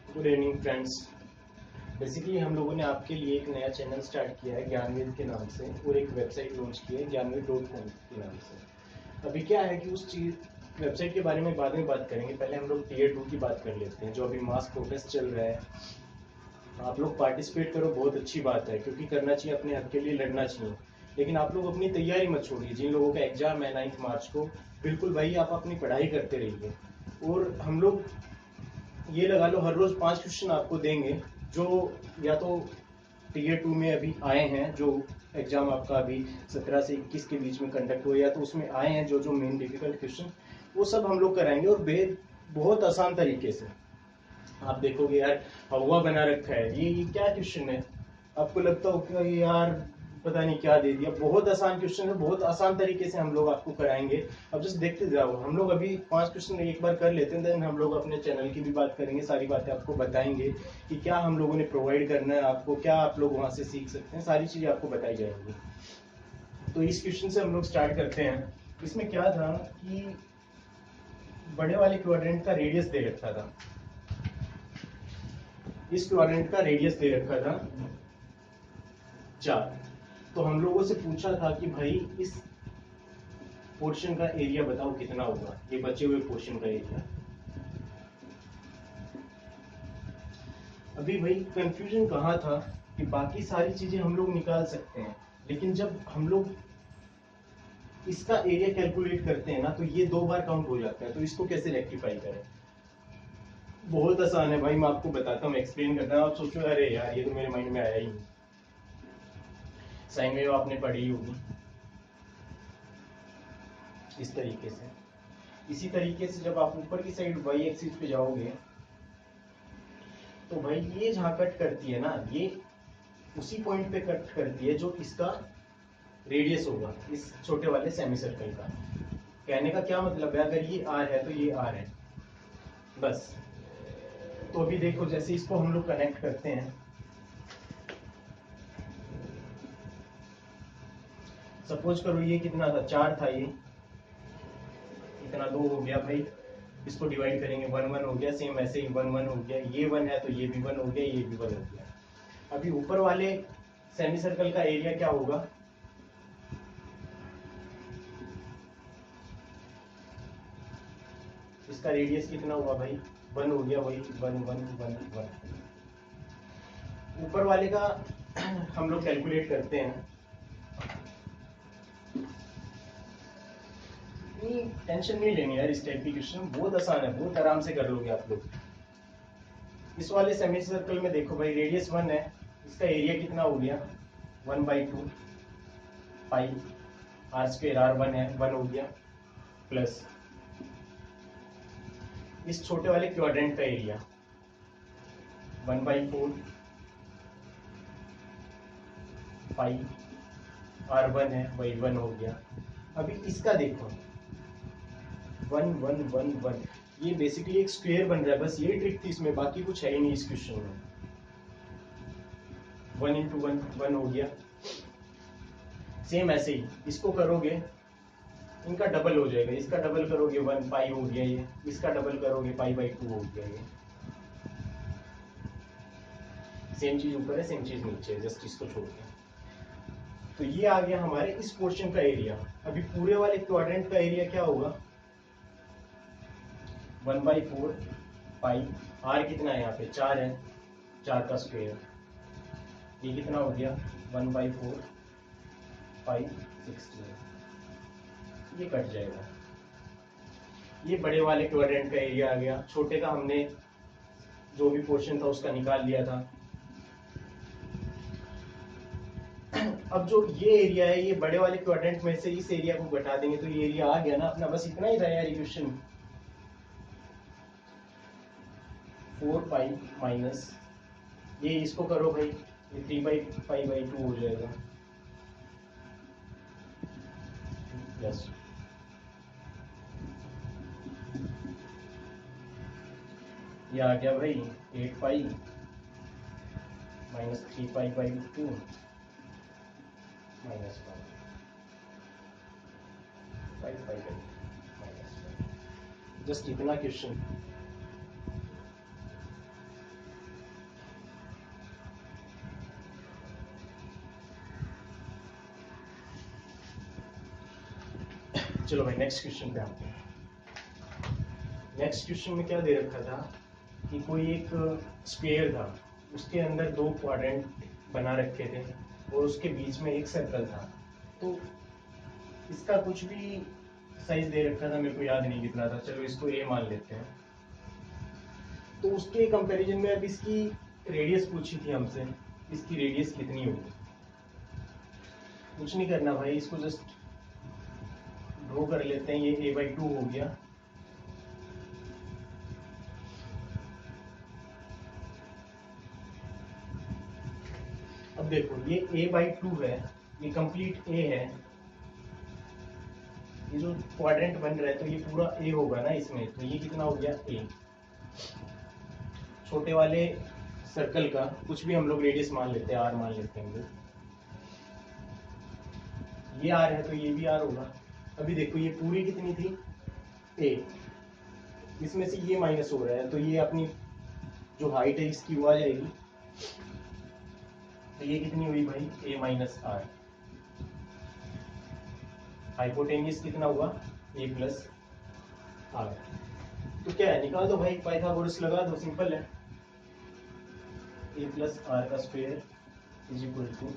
Good evening friends. Basically हम लोगों ने आपके लिए एक नया चैनल स्टार्ट किया है ज्ञानवेद के नाम से, और एक वेबसाइट लॉन्च की है ज्ञानवेद.com के नाम से। अभी क्या है कि उस चीज़ वेबसाइट के बारे में बाद में बात करेंगे। पहले हम लोग टीयर 2 की बात कर लेते हैं, जो अभी मास प्रोटेस्ट चल रहा है। आप लोग पार्टिसिपेट करो, बहुत अच्छी बात है, क्योंकि करना चाहिए, अपने हक के लिए लड़ना चाहिए। लेकिन आप लोग अपनी तैयारी मत छोड़िए। जिन लोगों का एग्जाम है 9 मार्च को, बिल्कुल भाई आप अपनी पढ़ाई करते रहिए। और हम लोग ये लगा लो हर रोज 5 क्वेश्चन आपको देंगे, जो या तो टीयर 2 में अभी आए हैं, जो एग्जाम आपका अभी 17 से 21 के बीच में कंडक्ट हुआ, या तो उसमें आए हैं जो जो मेन डिफिकल्ट क्वेश्चन, वो सब हम लोग कराएंगे। और बहुत आसान तरीके से आप देखोगे यार, हवा बना रखा है, ये क्या क्वेश्चन है। आपको लगता हो कि यार पता नहीं क्या दे दिया। बहुत आसान क्वेश्चन है, बहुत आसान तरीके से हम लोग आपको कराएंगे। अब जस्ट देखते जाओ। हम लोग अभी 5 क्वेश्चन एक बार कर लेते हैं, देन हम लोग अपने चैनल की भी बात करेंगे, सारी बातें आपको बताएंगे कि क्या हम लोगों ने प्रोवाइड करना है आपको, क्या आप लोग वहां से सीख सकते हैं, सारी चीजें आपको बताई जाएंगी। तो इस क्वेश्चन से हम लोग स्टार्ट करते हैं। इसमें क्या था कि बड़े वाले क्वाड्रेंट का रेडियस दे रखा था। इस क्वाड्रेंट का रेडियस दे रखा था 4। तो हम लोगों से पूछा था कि भाई इस पोर्शन का एरिया बताओ कितना होगा, ये बचे हुए पोर्शन का एरिया। अभी भाई कंफ्यूजन कहाँ था कि बाकी सारी चीजें हम लोग निकाल सकते हैं, लेकिन जब हम लोग इसका एरिया कैलकुलेट करते हैं ना, तो ये 2 बार काउंट हो जाता है। तो इसको कैसे रेक्टिफाई करें? बहुत आसान है भाई, मैं आपको बताता हूँ, एक्सप्लेन करता हूँ। आप सोचो अरे यार ये तो मेरे माइंड में आया ही नहीं। साइन वेव आपने पढ़ी होगी इस तरीके से। इसी तरीके से जब आप ऊपर की साइड वाई एक्सिस पे जाओगे, तो भाई ये जहां कट करती है ना, ये उसी पॉइंट पे कट करती है जो इसका रेडियस होगा, इस छोटे वाले सेमी सर्कल का। कहने का क्या मतलब है, अगर ये आर है तो ये आर है, बस। तो अभी देखो, जैसे इसको हम लोग कनेक्ट करते हैं, सपोज करो ये कितना था, 4 था, ये इतना 2 हो गया भाई। इसको डिवाइड करेंगे, 1 1 हो गया। सेम ऐसे ही 1 1 हो गया, ये 1 है तो ये भी 1 हो गया, ये भी 1 हो गया। अभी ऊपर वाले सेमी सर्कल का एरिया क्या होगा? इसका रेडियस कितना हुआ भाई? 1 हो गया, वही 1 1 1 1। ऊपर वाले का हम लोग कैलकुलेट करते हैं। नहीं, टेंशन नहीं लेनी यार, इस टाइप की क्वेश्चन बहुत आसान है, बहुत आराम से कर लोगे आप लोग। इस वाले सेमी सर्कल में देखो भाई, रेडियस 1 है, इसका एरिया कितना हो गया? 1/2 पाई आर स्क्वायर, आर 1 है, 1 हो गया, प्लस इस छोटे वाले क्वाड्रेंट का एरिया 1/4 पाई आर 1 है, वही 1 हो गया। अभी इसका देखो, 1 1 1 1, ये बेसिकली एक स्क्वायर बन रहा है, बस ये ट्रिक थी इसमें, बाकी कुछ है ही नहीं इस क्वेश्चन में। 1 इंटू 1 1 हो गया। सेम ऐसे ही इसको करोगे, इनका डबल हो जाएगा, इसका डबल करोगे 1 पाई हो गया ये, इसका डबल करोगे पाई/2 हो गया ये। सेम चीज ऊपर है, सेम चीज नीचे है, जस्ट इसको छोड़ के। तो ये आ गया हमारे इस पोर्शन का एरिया। अभी पूरे वाले क्वाड्रेंट का एरिया क्या होगा? 1/4 पाई, आर कितना है यहाँ पे? 4 है, 4 का स्क्वायर, ये कितना हो गया? 1/4 पाई 16। ये कट जाएगा। ये बड़े वाले क्वाड्रेंट का एरिया आ गया, छोटे का हमने जो भी पोर्शन था उसका निकाल लिया था। अब जो ये एरिया है, ये बड़े वाले क्वाड्रेंट में से इस एरिया को घटा देंगे तो ये एरिया आ गया ना अपना, बस इतना ही था यार इक्वेशन। 4 पाई माइनस, ये इसको करो भाई, ये 3/पाई/2 हो जाएगा, प्लस ये आ गया भाई 8 pi minus 3/2 minus 5/2 minus 5। Just इतना क्वेश्चन। चलो भाई नेक्स्ट क्वेश्चन पे आते हैं। नेक्स्ट क्वेश्चन में क्या दे रखा था कि कोई एक स्फीयर था, उसके अंदर दो क्वाड्रेंट बना रखे थे और उसके बीच में एक सर्कल था। तो इसका कुछ भी साइज दे रखा था, मेरे को याद नहीं कितना था, चलो इसको ए मान लेते हैं। तो उसके कंपैरिजन में अब इसकी रेडियस पूछी थी हमसे, इसकी रेडियस कितनी होगी। कुछ नहीं करना भाई, इसको जस्ट ड्रॉ कर लेते हैं। ये a/2 हो गया। अब देखो ये a/2 है, ये कंप्लीट a है। ये जो क्वाड्रेंट बन रहा है तो ये पूरा a होगा ना इसमें, तो ये कितना हो गया a। छोटे वाले सर्कल का कुछ भी हम लोग रेडियस मान लेते हैं, r मान लेते हैं हम लोग। ये r है तो ये भी r होगा। अभी देखो ये पूरी कितनी थी a, इसमें से ये माइनस हो रहा है तो ये अपनी जो हाइट है इसकी वो आ जाएगी। तो ये कितनी हुई भाई a माइनस r। हाइपोटेन्यूस कितना हुआ a प्लस r। तो क्या है, निकाल दो भाई, पाइथागोरस लगा दो, सिंपल है। a प्लस r का square is equal to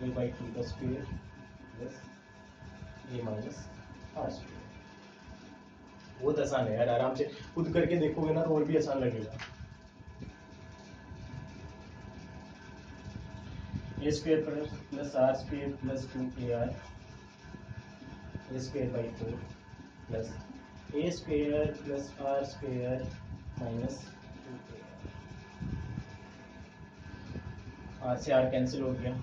a/2 का square plus a minus r square. बहुत आसान है यार, आराम से खुद करके देखोगे ना तो और भी आसान लगेगा। a square plus r square plus 2ar a square by 4 plus a square plus r square minus 2ar। r से r कैंसिल हो गया,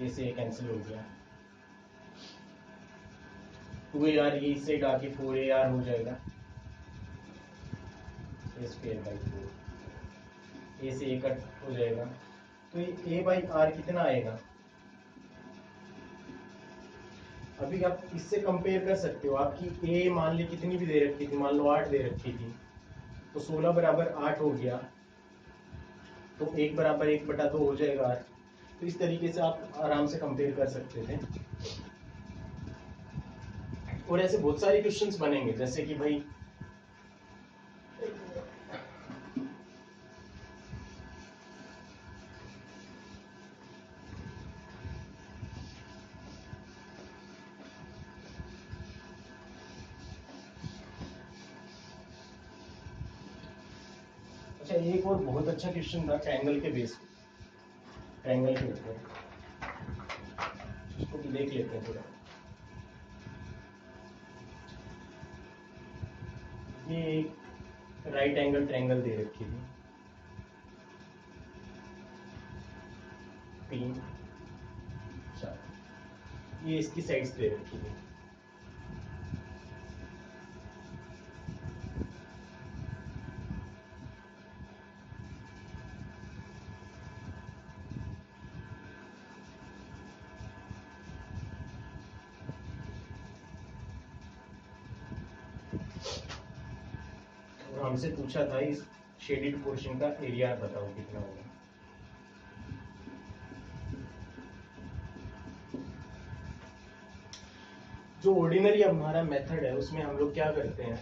a से a कैंसिल हो गया। 2ar ये इस साइड आके 4ar हो जाएगा। a स्क्वायर बाई 4, a से a कट हो जाएगा। तो ये a बाई r कितना आएगा। अभी आप इससे कंपेयर कर सकते हो। आपकी a मान ली कितनी भी दे रखी थी, मान लो 8 दे रखी थी, तो 16 बराबर 8 हो गया, तो 1 बराबर 1/2 हो जाएगा r। तो इस तरीके से आप आराम से कंपेयर कर सकते थे। और ऐसे बहुत सारे क्वेश्चंस बनेंगे, जैसे कि भाई अच्छा, एक और बहुत अच्छा क्वेश्चन था ट्रायंगल के बेस पे, ट्रायंगल के ऊपर, इसको भी देख लेते हैं थोड़ा। ये एक राइट एंगल ट्रायंगल दे रखी थी, 3 4, ये इसकी साइड्स दे रखी थी। और हमसे पूछा था इस शेडेड पोर्शन का एरिया बताओ कितना होगा। जो ऑर्डिनरी हमारा मेथड है उसमें हम लोग क्या करते हैं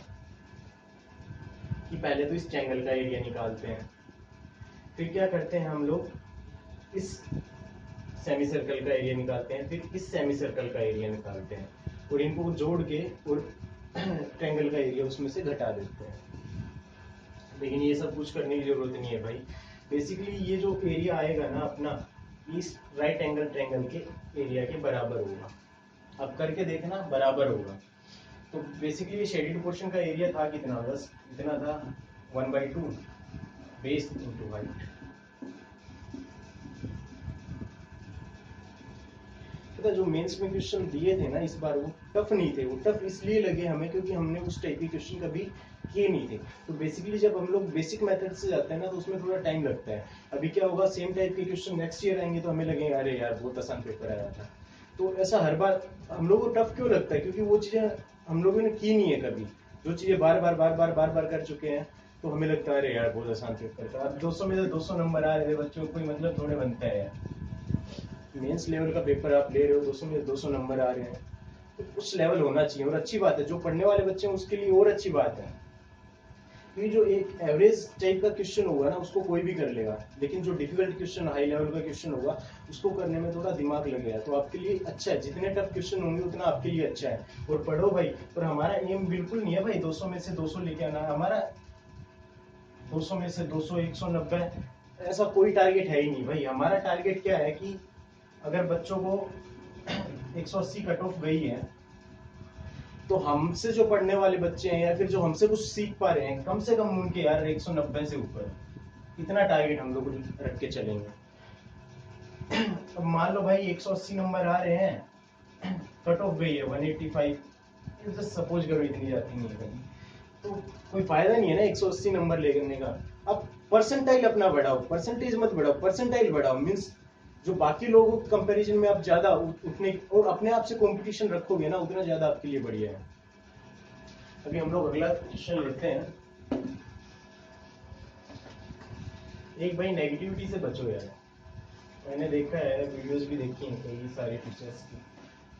कि पहले तो इस ट्रायंगल का एरिया निकालते हैं, फिर क्या करते हैं हम लोग इस सेमी सर्कल का एरिया निकालते हैं, फिर इस सेमी सर्कल का एरिया निकालते हैं, और इनको जोड़ के और ट्रायंगल का एरिया उसमें से घटा देते हैं। लेकिन ये सब कुछ करने की जरूरत नहीं है भाई। बेसिकली ये जो एरिया आएगा ना अपना, इस राइट एंगल ट्रायंगल के एरिया के बराबर होगा। अब करके देखना, बराबर होगा। तो बेसिकली ये शेडेड पोर्शन का एरिया था कितना, बस इतना था 1/2 बेस इंटू हाइट। पता जो मेंस में क्वेश्चन दिए थे ना इस बार, वो टफ नहीं थे। वो टफ इसलिए लगे हमें क्योंकि हमने उस टाइप के क्वेश्चन कभी किए नहीं थे। तो बेसिकली जब हम लोग बेसिक मेथड से जाते हैं ना तो उसमें थोड़ा टाइम लगता है। अभी क्या होगा, सेम टाइप के क्वेश्चन नेक्स्ट ईयर आएंगे तो हमें लगेगा अरे यार बहुत आसान पेपर आया था। तो ऐसा हर बार हम लोगों को टफ क्यों लगता है, क्योंकि वो चीजें हम लोगों ने की नहीं है कभी। जो चीजें बार बार कर चुके हैं तो हमें लगता है अरे यार बहुत आसान पेपर था। अब 200 में तो 200 नंबर आ रहे थे बच्चों को, कोई मतलब थोड़े बनता है यार। मेंस लेवल का पेपर आप ले रहे हो, 200 में 200 नंबर आ रहे हैं, तो कुछ लेवल होना चाहिए। और अच्छी बात है, जो पढ़ने वाले बच्चे हैं उसके लिए और अच्छी बात है, क्योंकि जो एक एवरेज टाइप का क्वेश्चन होगा ना उसको कोई भी कर लेगा, लेकिन जो डिफिकल्ट क्वेश्चन, हाई लेवल का क्वेश्चन होगा उसको करने में थोड़ा दिमाग लगेगा। तो आपके लिए अच्छा है, जितने टफ क्वेश्चन होंगे उतना आपके लिए अच्छा है। और पढ़ो भाई। और हमारा एम बिल्कुल नहीं है भाई 200 में से 200 लेके आना, हमारा 200 में से 200, 190, ऐसा कोई टारगेट है ही नहीं भाई। हमारा टारगेट क्या है कि अगर बच्चों को 180 कट ऑफ गई है, तो हमसे जो पढ़ने वाले बच्चे हैं या फिर जो हमसे कुछ सीख पा रहे हैं, कम से कम उनके यार 190 से ऊपर, इतना टारगेट हम लोग रख के चलेंगे। अब मान लो भाई 180 नंबर आ रहे हैं, कट ऑफ गई है 185, सपोज करो इतनी जाती नहीं है कभी, तो कोई फायदा नहीं है ना 180 नंबर लेने का। अब परसेंटाइल अपना बढ़ाओ, परसेंटेज मत बढ़ाओ, परसेंटाइल बढ़ाओ। मीन्स जो बाकी लोगों के कंपैरिजन में आप ज्यादा उतने और अपने आप से कंपटीशन रखोगे ना, उतना ज्यादा आपके लिए बढ़िया है। अभी हम लोग अगला क्वेश्चन लेते हैं। एक भाई नेगेटिविटी से बचो यार। मैंने देखा है, वीडियोस भी देखी हैं कई सारे टीचर्स की,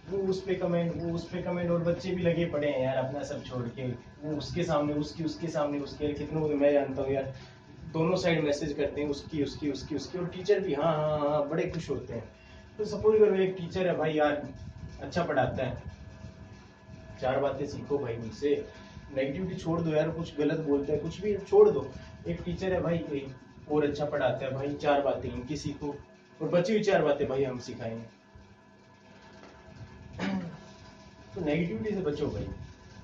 वो उस पे कमेंट, वो उस पे कमेंट, और बच्चे भी लगे पड़े हैं यार अपना सब छोड़ के, वो उसके सामने उसकी, उसके सामने उसके, कितनों को मैं जानता हूँ यार, दोनों साइड मैसेज करते हैं, उसकी उसकी उसकी उसकी, और टीचर भी हाँ हाँ हाँ बड़े खुश होते हैं। तो सपोज करो एक टीचर है भाई यार, अच्छा पढ़ाता है, 4 बातें सीखो भाई उनसे, नेगेटिविटी छोड़ दो यार, कुछ गलत बोलता है कुछ भी छोड़ दो। एक टीचर है भाई और अच्छा पढ़ाता है भाई, 4 बातें इनकी सीखो, और बची हुई 4 बातें भाई हम सिखाएंगे। तो नेगेटिविटी से बचो भाई,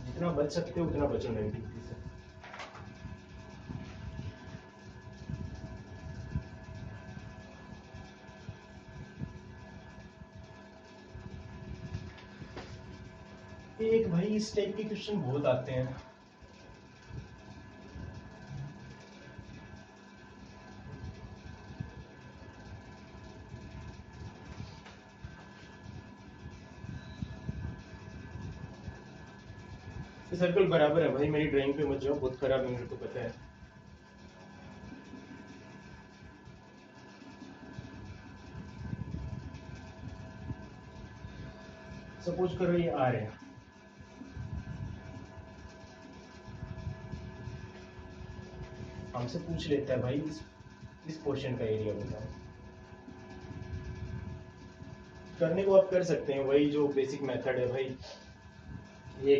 जितना बच सकते हो उतना बचो नेगेटिविटी से। एक भाई इस टाइप के क्वेश्चन बहुत आते हैं। सर्कल बराबर है भाई, मेरी ड्राइंग पे मत जाओ, बहुत खराब है मेरे को पता है। सपोज करो ये आर है, हमसे पूछ लेता है भाई इस पोर्शन का एरिया बताओ। करने को आप कर सकते हैं, वही जो बेसिक मेथड है भाई। ये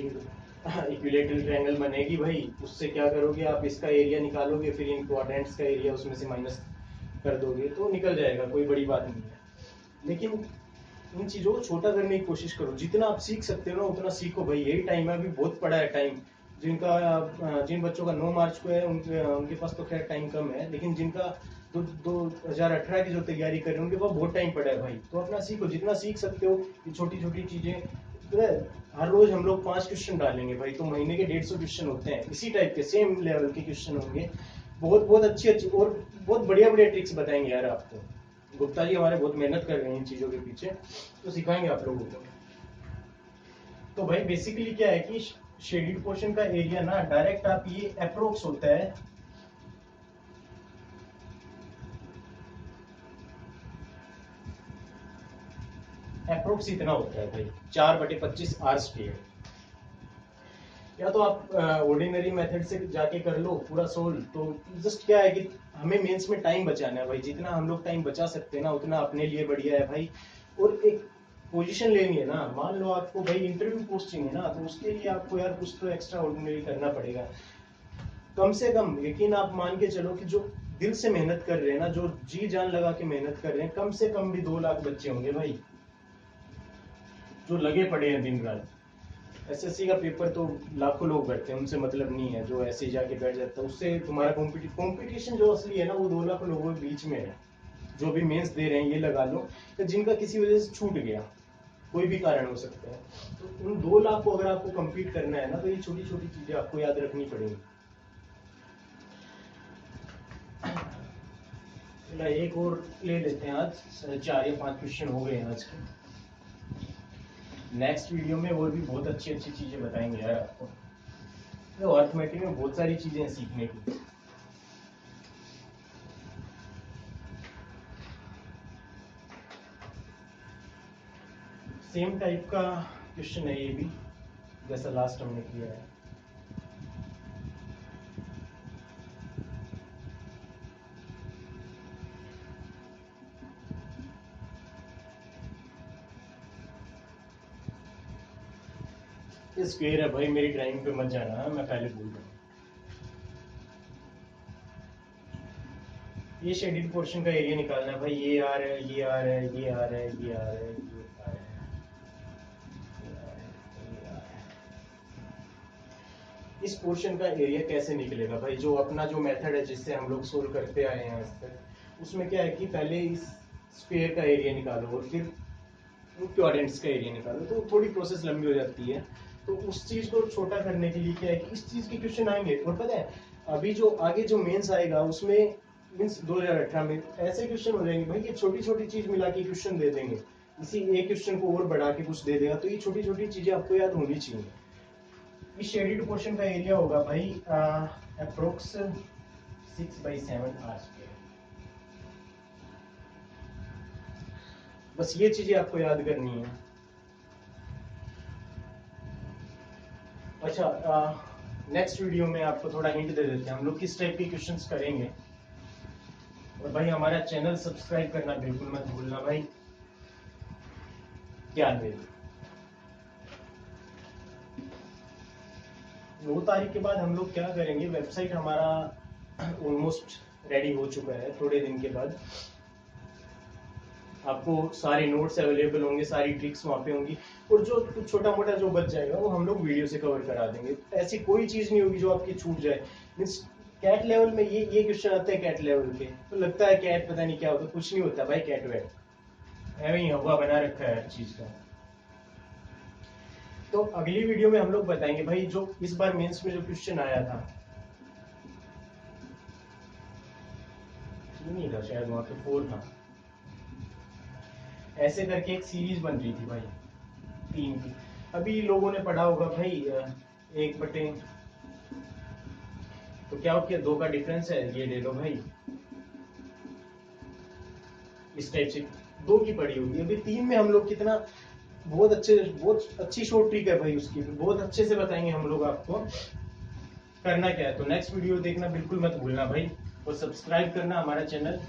इक्विलेटरल ट्रायंगल बनेगी भाई, उससे क्या करोगे आप, इसका एरिया निकालोगे, फिर इन क्वाड्रेंट्स का एरिया उसमें से माइनस कर दोगे तो निकल जाएगा, कोई बड़ी बात नहीं है। लेकिन इन चीजों को छोटा करने की कोशिश करो, जितना आप सीख सकते हो ना उतना सीखो भाई, यही टाइम है, अभी बहुत पड़ा है टाइम। जिन बच्चों का 9 मार्च को है उनके पास तो खैर टाइम कम है, लेकिन जिनका 2018 की जो तैयारी कर रहे हैं उनके पास बहुत टाइम पड़ा है भाई। तो अपना सीखो, जितना सीख सकते हो, ये छोटी छोटी चीजें। तो हर रोज हम लोग 5 क्वेश्चन डालेंगे भाई, तो महीने के 150 क्वेश्चन होते हैं, इसी टाइप के सेम लेवल के क्वेश्चन होंगे। बहुत बहुत अच्छी अच्छी और बहुत बढ़िया बढ़िया ट्रिक्स बताएंगे यार आपको। गुप्ता जी हमारे बहुत मेहनत कर रहे हैं इन चीजों के पीछे, तो सिखाएंगे आप लोगों को। तो भाई बेसिकली क्या है कि शेडेड पोर्शन का एरिया ना डायरेक्ट आप ये अप्रोक्स होता है, अप्रोक्स इतना होता है भाई, 4/25 आर स्क्वायर। या तो आप ऑर्डिनरी मेथड से जाके कर लो पूरा सोल्व, तो जस्ट क्या है कि हमें मेंस में टाइम बचाना है भाई, जितना हम लोग टाइम बचा सकते हैं ना उतना अपने लिए बढ़िया है भाई। और एक पोजीशन लेनी है ना, मान लो आपको भाई इंटरव्यू पोस्टिंग है ना, तो उसके लिए आपको यार कुछ तो एक्स्ट्रा ऑर्डिनरी करना पड़ेगा। कम से कम यकीन आप मान के चलो कि जो दिल से मेहनत कर रहे हैं ना, जो जी जान लगा के मेहनत कर रहे हैं, कम से कम भी 2 लाख बच्चे होंगे भाई जो लगे पड़े हैं दिन रात। एसएससी का पेपर तो लाखों लोग भरते हैं, उनसे मतलब नहीं है, जो ऐसे ही जाके बैठ जाता है उससे तुम्हारा कंपटीशन जो असली है ना वो 2 लाख लोगों के बीच में है, जो भी मेंस दे रहे हैं ये लगा लो, तो जिनका किसी वजह से छूट गया, कोई भी कारण हो सकता है, तो उन 2 लाख को अगर आपको कम्पीट करना है ना, तो ये छोटी छोटी चीजें आपको याद रखनी पड़ेगी। एक और ले लेते हैं, आज 4 या 5 क्वेश्चन हो गए हैं आज के। नेक्स्ट वीडियो में और भी बहुत अच्छी अच्छी चीजें बताएंगे यार आपको, तो अर्थमेटिक में बहुत सारी चीजें हैं सीखने की। सेम टाइप का क्वेश्चन है ये भी, जैसा लास्ट हमने किया है। ये स्क्वायर है भाई, मेरी ड्राइंग पे मत जाना, मैं पहले बोल रहा हूँ। ये शेडेड पोर्शन का एरिया निकालना है भाई। ये आ रहा है, ये आ रहा है, ये आ रहा है, ये आ रहा है, ये आ रहा है, ये आ रहा है, ये आ रहा है। इस पोर्शन का एरिया कैसे निकलेगा भाई? जो अपना जो मेथड है जिससे हम लोग सोल्व करते आए हैं आज तक, उसमें क्या है कि पहले इस स्क्वायर का एरिया निकालो और फिर क्वाड्रेंट्स का एरिया निकालो, तो थोड़ी प्रोसेस लंबी हो जाती है। तो उस चीज को छोटा करने के लिए क्या है कि इस चीज के क्वेश्चन आएंगे। और पता है अभी जो आगे जो मेंस आएगा उसमें मीन्स 2018 में ऐसे क्वेश्चन हो जाएंगे भाई, ये छोटी छोटी चीज मिला के क्वेश्चन दे देंगे, इसी एक क्वेश्चन को और बढ़ा के कुछ दे देगा। तो ये छोटी छोटी चीजें आपको याद होनी चाहिए। इस शेडेड पोर्शन का एरिया होगा भाई अप्रोक्स 6/7 आर स्क्वायर। बस ये चीजें आपको याद करनी है। अच्छा, नेक्स्ट वीडियो में आपको थोड़ा हिंट दे देते हैं हम लोग किस टाइप के क्वेश्चंस करेंगे। और भाई हमारा चैनल सब्सक्राइब करना बिल्कुल मत भूलना भाई। ज्ञानवेद 2 तारीख के बाद हम लोग क्या करेंगे, वेबसाइट हमारा ऑलमोस्ट रेडी हो चुका है। थोड़े दिन के बाद आपको सारे नोट्स अवेलेबल होंगे, सारी ट्रिक्स वहाँ पे होंगी, और जो कुछ छोटा मोटा जो बच जाएगा वो हम लोग वीडियो से कवर करा देंगे। ऐसी कोई चीज नहीं होगी जो आपकी छूट जाए। मीन्स कैट लेवल में ये क्वेश्चन आते हैं कैट लेवल के, तो लगता है कैट पता नहीं क्या होता, कुछ नहीं होता भाई। कैट वेट है ही हवा बना रखा है हर चीज का। तो अगली वीडियो में हम लोग बताएंगे भाई जो इस बार मेंस में जो क्वेश्चन आया था, नहीं था शायद, वहां पे 4 था। ऐसे करके एक सीरीज बन रही थी भाई 3 की। अभी लोगों ने पढ़ा होगा भाई 1/, तो क्या हो गया 2 का डिफरेंस है, ये ले लो भाई। इस टाइप से 2 की पड़ी होगी। अभी 3 में हम लोग कितना बहुत अच्छी शॉर्ट ट्रिक है भाई, उसकी बहुत अच्छे से बताएंगे हम लोग आपको करना क्या है। तो नेक्स्ट वीडियो देखना बिल्कुल मत भूलना भाई, और सब्सक्राइब करना हमारा चैनल।